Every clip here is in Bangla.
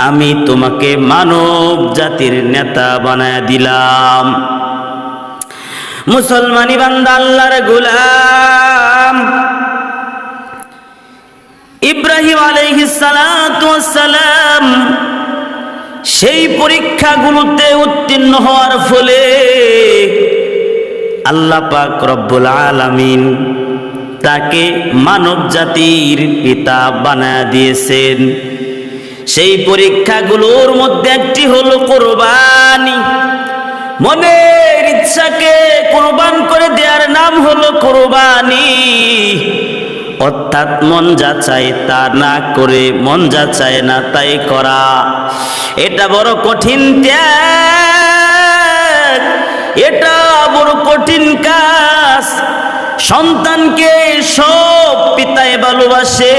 আমি তোমাকে মানব জাতির নেতা বানায় দিলাম। মুসলমানি বান্দা আল্লাহর গোলাম ইব্রাহিম আলাইহিস সালাতু ওয়াস সালাম সেই পরীক্ষাগুলোতে উত্তীর্ণ হওয়ার ফলে আল্লাহ পাক রব্বুল আলামিন তাকে মানব জাতির পিতা বানায় দিয়েছেন। সেই পরীক্ষাগুলোর মধ্যে একটি হলো কোরবানি। মনের ইচ্ছাকে কোরবান করে দেওয়ার নাম হলো কোরবানি, অর্থাৎ মন যা চায় তা না করে মন যা চায় না তাই করা। এটা বড় কঠিন ত্যাগ, এটা বড় কঠিন কাজ। সন্তানকে সব পিতায় ভালোবাসে।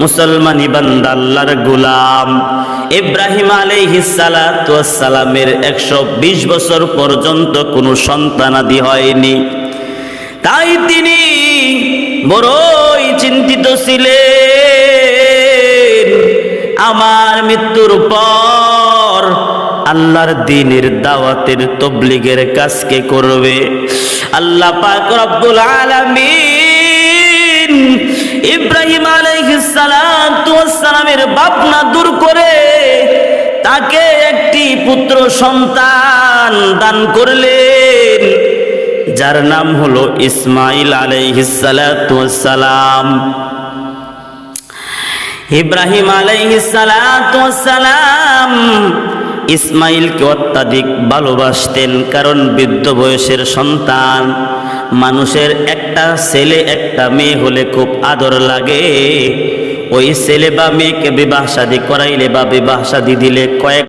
মুসলমানি বান্দা আল্লাহর গোলাম ইব্রাহিম আলাইহিস সালাতু ওয়াস সালামের 120 বছর পর্যন্ত কোনো সন্তানাদি হয়নি। তাই তিনি বড়ই চিন্তিত ছিলেন, আমার মৃত্যুর পর আল্লাহর দ্বীনের দাওয়াতের তবলিগের কাজ কে করবে? আল্লাহ পাক রব্বুল আলামিন ইব্রাহিম আলাইহিস সালাতু ওয়াস সালামের ভাবনা দূর করে তাকে একটি পুত্র সন্তান দান করলেন, যার নাম হলো ইসমাঈল আলাইহিস সালাতু ওয়াস সালাম। ইব্রাহিম আলাইহিস সালাতু ওয়াস সালাম ইসমাঈলকে অত্যাধিক ভালোবাসতেন, কারণ বৃদ্ধ বয়সের সন্তান মানুষের একটা ছেলে একটা মেয়ে হলে খুব আদর লাগে। ওই ছেলে বা মেয়েকে বিবাহ শাদী করাইলে বা বিবাহ শাদী দিলে কয়েক